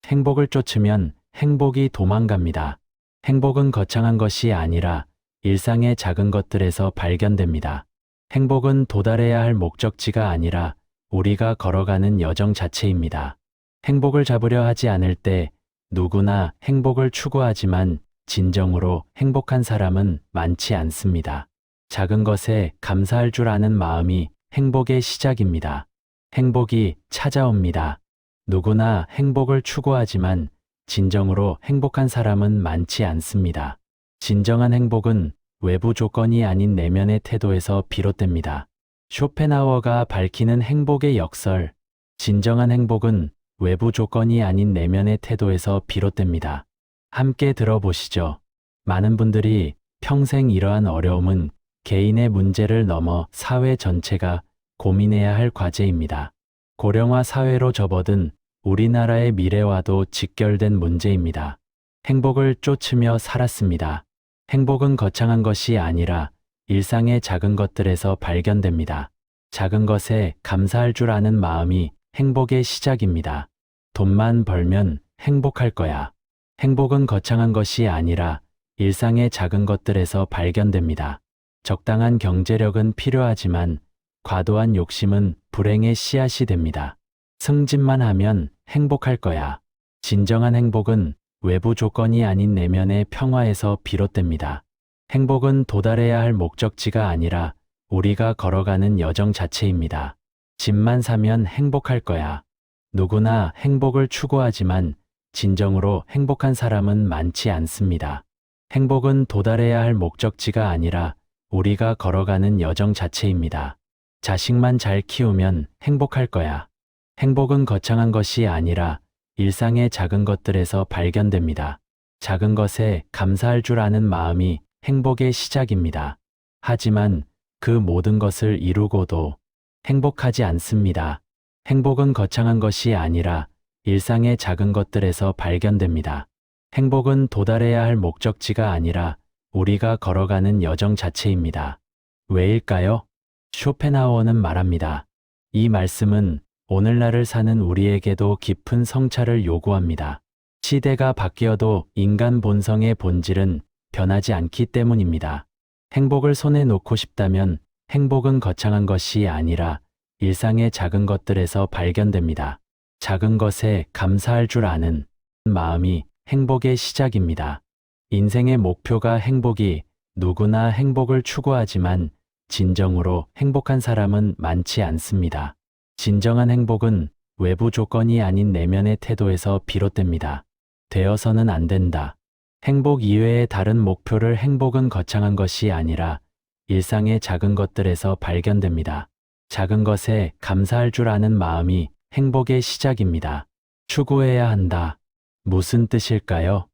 행복을 쫓으면 행복이 도망갑니다. 행복은 거창한 것이 아니라 일상의 작은 것들에서 발견됩니다. 행복은 도달해야 할 목적지가 아니라 우리가 걸어가는 여정 자체입니다. 행복을 잡으려 하지 않을 때 누구나 행복을 추구하지만 진정으로 행복한 사람은 많지 않습니다. 작은 것에 감사할 줄 아는 마음이 행복의 시작입니다. 행복이 찾아옵니다. 누구나 행복을 추구하지만 진정으로 행복한 사람은 많지 않습니다. 진정한 행복은 외부 조건이 아닌 내면의 태도에서 비롯됩니다. 쇼펜하우어가 밝히는 행복의 역설. 진정한 행복은 외부 조건이 아닌 내면의 태도에서 비롯됩니다. 함께 들어보시죠. 많은 분들이 평생 이러한 어려움은 개인의 문제를 넘어 사회 전체가 고민해야 할 과제입니다. 고령화 사회로 접어든 우리나라의 미래와도 직결된 문제입니다. 행복을 쫓으며 살았습니다. 행복은 거창한 것이 아니라 일상의 작은 것들에서 발견됩니다. 작은 것에 감사할 줄 아는 마음이 행복의 시작입니다. 돈만 벌면 행복할 거야. 행복은 거창한 것이 아니라 일상의 작은 것들에서 발견됩니다. 적당한 경제력은 필요하지만 과도한 욕심은 불행의 씨앗이 됩니다. 승진만 하면 행복할 거야. 진정한 행복은 외부 조건이 아닌 내면의 평화에서 비롯됩니다. 행복은 도달해야 할 목적지가 아니라 우리가 걸어가는 여정 자체입니다. 집만 사면 행복할 거야. 누구나 행복을 추구하지만 진정으로 행복한 사람은 많지 않습니다. 행복은 도달해야 할 목적지가 아니라 우리가 걸어가는 여정 자체입니다. 자식만 잘 키우면 행복할 거야. 행복은 거창한 것이 아니라 일상의 작은 것들에서 발견됩니다. 작은 것에 감사할 줄 아는 마음이 행복의 시작입니다. 하지만 그 모든 것을 이루고도 행복하지 않습니다. 행복은 거창한 것이 아니라 일상의 작은 것들에서 발견됩니다. 행복은 도달해야 할 목적지가 아니라 우리가 걸어가는 여정 자체입니다. 왜일까요? 쇼펜하우어는 말합니다. 이 말씀은 오늘날을 사는 우리에게도 깊은 성찰을 요구합니다. 시대가 바뀌어도 인간 본성의 본질은 변하지 않기 때문입니다. 행복을 손에 놓고 싶다면 행복은 거창한 것이 아니라 일상의 작은 것들에서 발견됩니다. 작은 것에 감사할 줄 아는 마음이 행복의 시작입니다. 인생의 목표가 행복이 누구나 행복을 추구하지만 진정으로 행복한 사람은 많지 않습니다. 진정한 행복은 외부 조건이 아닌 내면의 태도에서 비롯됩니다. 되어서는 안 된다. 행복 이외의 다른 목표를 행복은 거창한 것이 아니라 일상의 작은 것들에서 발견됩니다. 작은 것에 감사할 줄 아는 마음이 행복의 시작입니다. 추구해야 한다. 무슨 뜻일까요?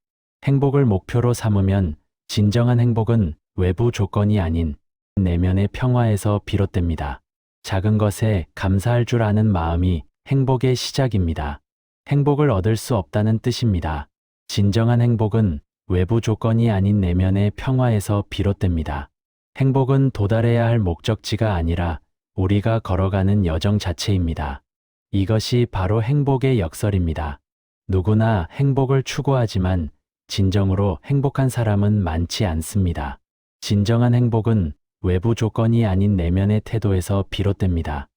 행복을 목표로 삼으면 진정한 행복은 외부 조건이 아닌 내면의 평화에서 비롯됩니다. 작은 것에 감사할 줄 아는 마음이 행복의 시작입니다. 행복을 얻을 수 없다는 뜻입니다. 진정한 행복은 외부 조건이 아닌 내면의 평화에서 비롯됩니다. 행복은 도달해야 할 목적지가 아니라 우리가 걸어가는 여정 자체입니다. 이것이 바로 행복의 역설입니다. 누구나 행복을 추구하지만 진정으로 행복한 사람은 많지 않습니다. 진정한 행복은 외부 조건이 아닌 내면의 태도에서 비롯됩니다.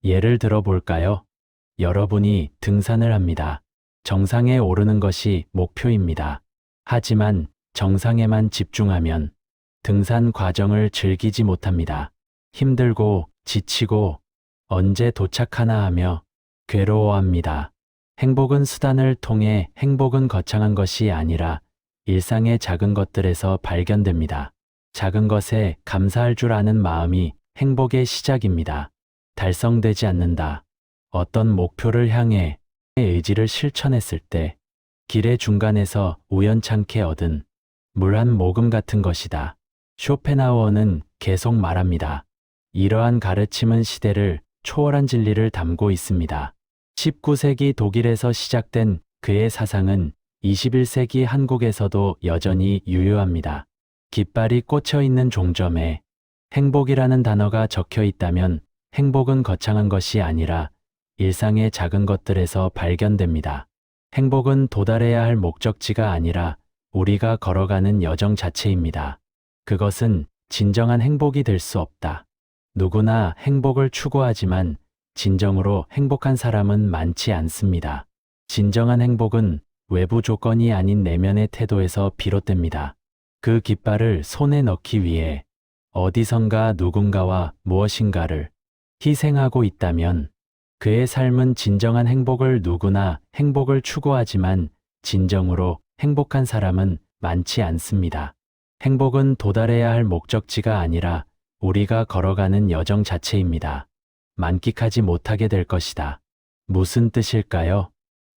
예를 들어 볼까요? 여러분이 등산을 합니다. 정상에 오르는 것이 목표입니다. 하지만 정상에만 집중하면 등산 과정을 즐기지 못합니다. 힘들고 지치고 언제 도착하나 하며 괴로워합니다. 행복은 수단을 통해 행복은 거창한 것이 아니라 일상의 작은 것들에서 발견됩니다. 작은 것에 감사할 줄 아는 마음이 행복의 시작입니다. 달성되지 않는다. 어떤 목표를 향해 의지를 실천했을 때 길의 중간에서 우연찮게 얻은 물 한 모금 같은 것이다. 쇼펜하우어는 계속 말합니다. 이러한 가르침은 시대를 초월한 진리를 담고 있습니다. 19세기 독일에서 시작된 그의 사상은 21세기 한국에서도 여전히 유효합니다. 깃발이 꽂혀 있는 종점에 행복이라는 단어가 적혀 있다면 행복은 거창한 것이 아니라 일상의 작은 것들에서 발견됩니다. 행복은 도달해야 할 목적지가 아니라 우리가 걸어가는 여정 자체입니다. 그것은 진정한 행복이 될 수 없다. 누구나 행복을 추구하지만 진정으로 행복한 사람은 많지 않습니다. 진정한 행복은 외부 조건이 아닌 내면의 태도에서 비롯됩니다. 그 깃발을 손에 넣기 위해 어디선가 누군가와 무엇인가를 희생하고 있다면 그의 삶은 진정한 행복을 누구나 행복을 추구하지만 진정으로 행복한 사람은 많지 않습니다. 행복은 도달해야 할 목적지가 아니라 우리가 걸어가는 여정 자체입니다. 만끽하지 못하게 될 것이다. 무슨 뜻일까요?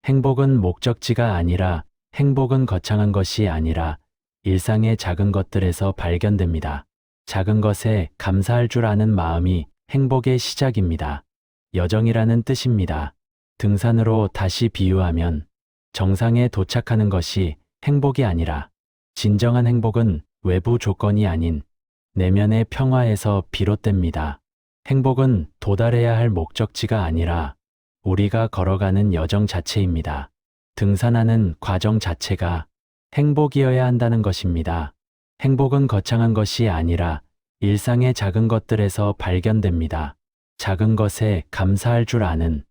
행복은 목적지가 아니라 행복은 거창한 것이 아니라 일상의 작은 것들에서 발견됩니다. 작은 것에 감사할 줄 아는 마음이 행복의 시작입니다. 여정이라는 뜻입니다. 등산으로 다시 비유하면 정상에 도착하는 것이 행복이 아니라 진정한 행복은 외부 조건이 아닌 내면의 평화에서 비롯됩니다. 행복은 도달해야 할 목적지가 아니라 우리가 걸어가는 여정 자체입니다. 등산하는 과정 자체가 행복이어야 한다는 것입니다. 행복은 거창한 것이 아니라 일상의 작은 것들에서 발견됩니다. 작은 것에 감사할 줄 아는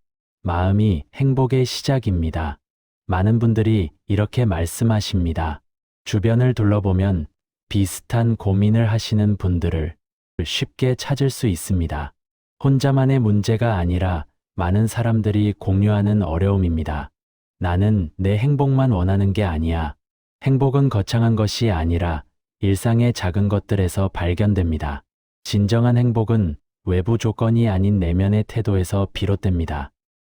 마음이 행복의 시작입니다. 많은 분들이 이렇게 말씀하십니다. 주변을 둘러보면 비슷한 고민을 하시는 분들을 쉽게 찾을 수 있습니다. 혼자만의 문제가 아니라 많은 사람들이 공유하는 어려움입니다. 나는 내 행복만 원하는 게 아니야. 행복은 거창한 것이 아니라 일상의 작은 것들에서 발견됩니다. 진정한 행복은 외부 조건이 아닌 내면의 태도에서 비롯됩니다.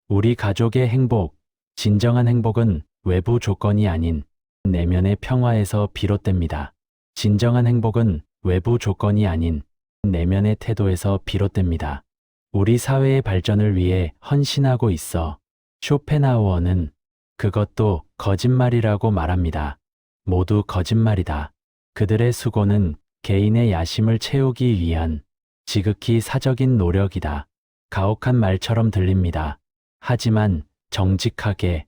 우리 가족의 행복, 진정한 행복은 외부 조건이 아닌 내면의 평화에서 비롯됩니다. 진정한 행복은 외부 조건이 아닌 내면의 태도에서 비롯됩니다. 우리 사회의 발전을 위해 헌신하고 있어 쇼펜하우어는 그것도 거짓말이라고 말합니다. 모두 거짓말이다. 그들의 수고는 개인의 야심을 채우기 위한 지극히 사적인 노력이다. 가혹한 말처럼 들립니다. 하지만 정직하게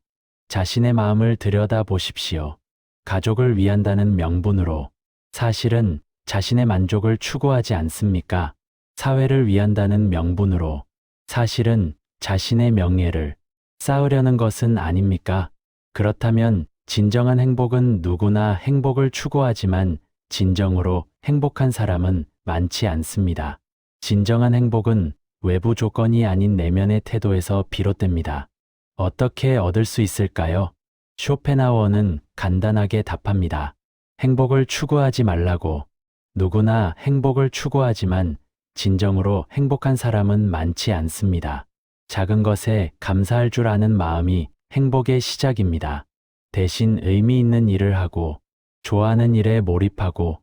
자신의 마음을 들여다보십시오. 가족을 위한다는 명분으로 사실은 자신의 만족을 추구하지 않습니까? 사회를 위한다는 명분으로 사실은 자신의 명예를 쌓으려는 것은 아닙니까? 그렇다면 진정한 행복은 누구나 행복을 추구하지만 진정으로 행복한 사람은 많지 않습니다. 진정한 행복은 외부 조건이 아닌 내면의 태도에서 비롯됩니다. 어떻게 얻을 수 있을까요? 쇼펜하우어는 간단하게 답합니다. 행복을 추구하지 말라고. 누구나 행복을 추구하지만 진정으로 행복한 사람은 많지 않습니다. 작은 것에 감사할 줄 아는 마음이 행복의 시작입니다. 대신 의미 있는 일을 하고 좋아하는 일에 몰입하고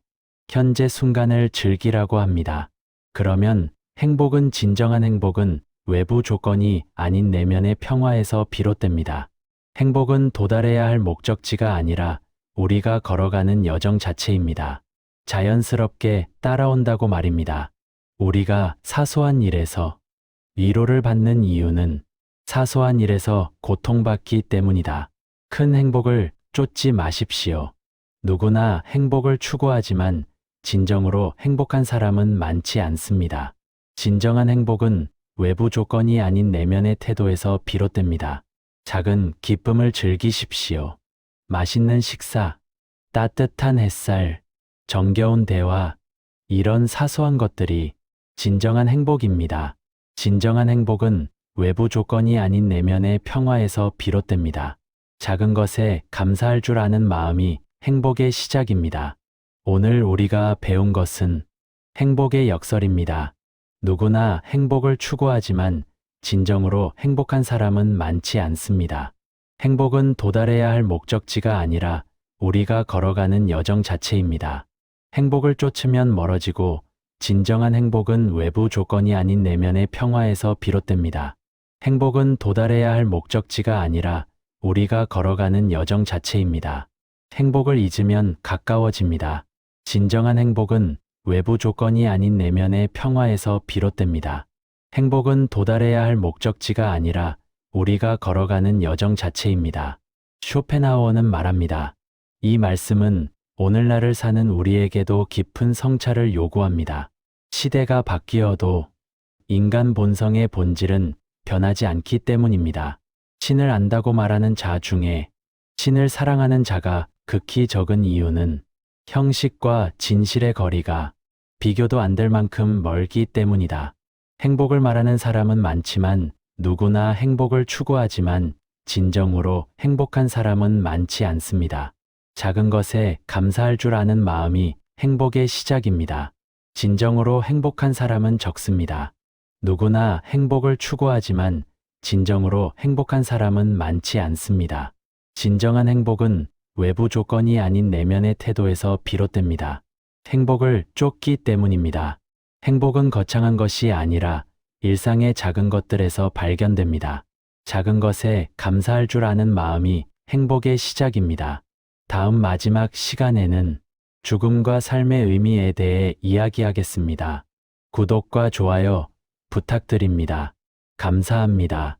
현재 순간을 즐기라고 합니다. 그러면 진정한 행복은 외부 조건이 아닌 내면의 평화에서 비롯됩니다. 행복은 도달해야 할 목적지가 아니라 우리가 걸어가는 여정 자체입니다. 자연스럽게 따라온다고 말입니다. 우리가 사소한 일에서 위로를 받는 이유는 사소한 일에서 고통받기 때문이다. 큰 행복을 쫓지 마십시오. 누구나 행복을 추구하지만 진정으로 행복한 사람은 많지 않습니다. 진정한 행복은 외부 조건이 아닌 내면의 태도에서 비롯됩니다. 작은 기쁨을 즐기십시오. 맛있는 식사, 따뜻한 햇살, 정겨운 대화, 이런 사소한 것들이 진정한 행복입니다. 진정한 행복은 외부 조건이 아닌 내면의 평화에서 비롯됩니다. 작은 것에 감사할 줄 아는 마음이 행복의 시작입니다. 오늘 우리가 배운 것은 행복의 역설입니다. 누구나 행복을 추구하지만 진정으로 행복한 사람은 많지 않습니다. 행복은 도달해야 할 목적지가 아니라 우리가 걸어가는 여정 자체입니다. 행복을 쫓으면 멀어지고 진정한 행복은 외부 조건이 아닌 내면의 평화에서 비롯됩니다. 행복은 도달해야 할 목적지가 아니라 우리가 걸어가는 여정 자체입니다. 행복을 잊으면 가까워집니다. 진정한 행복은 외부 조건이 아닌 내면의 평화에서 비롯됩니다. 행복은 도달해야 할 목적지가 아니라 우리가 걸어가는 여정 자체입니다. 쇼펜하우어는 말합니다. 이 말씀은 오늘날을 사는 우리에게도 깊은 성찰을 요구합니다. 시대가 바뀌어도 인간 본성의 본질은 변하지 않기 때문입니다. 신을 안다고 말하는 자 중에 신을 사랑하는 자가 극히 적은 이유는 형식과 진실의 거리가 비교도 안 될 만큼 멀기 때문이다. 행복을 말하는 사람은 많지만 누구나 행복을 추구하지만 진정으로 행복한 사람은 많지 않습니다. 작은 것에 감사할 줄 아는 마음이 행복의 시작입니다. 진정으로 행복한 사람은 적습니다. 누구나 행복을 추구하지만 진정으로 행복한 사람은 많지 않습니다. 진정한 행복은 외부 조건이 아닌 내면의 태도에서 비롯됩니다. 행복을 쫓기 때문입니다. 행복은 거창한 것이 아니라 일상의 작은 것들에서 발견됩니다. 작은 것에 감사할 줄 아는 마음이 행복의 시작입니다. 다음 마지막 시간에는 죽음과 삶의 의미에 대해 이야기하겠습니다. 구독과 좋아요 부탁드립니다. 감사합니다.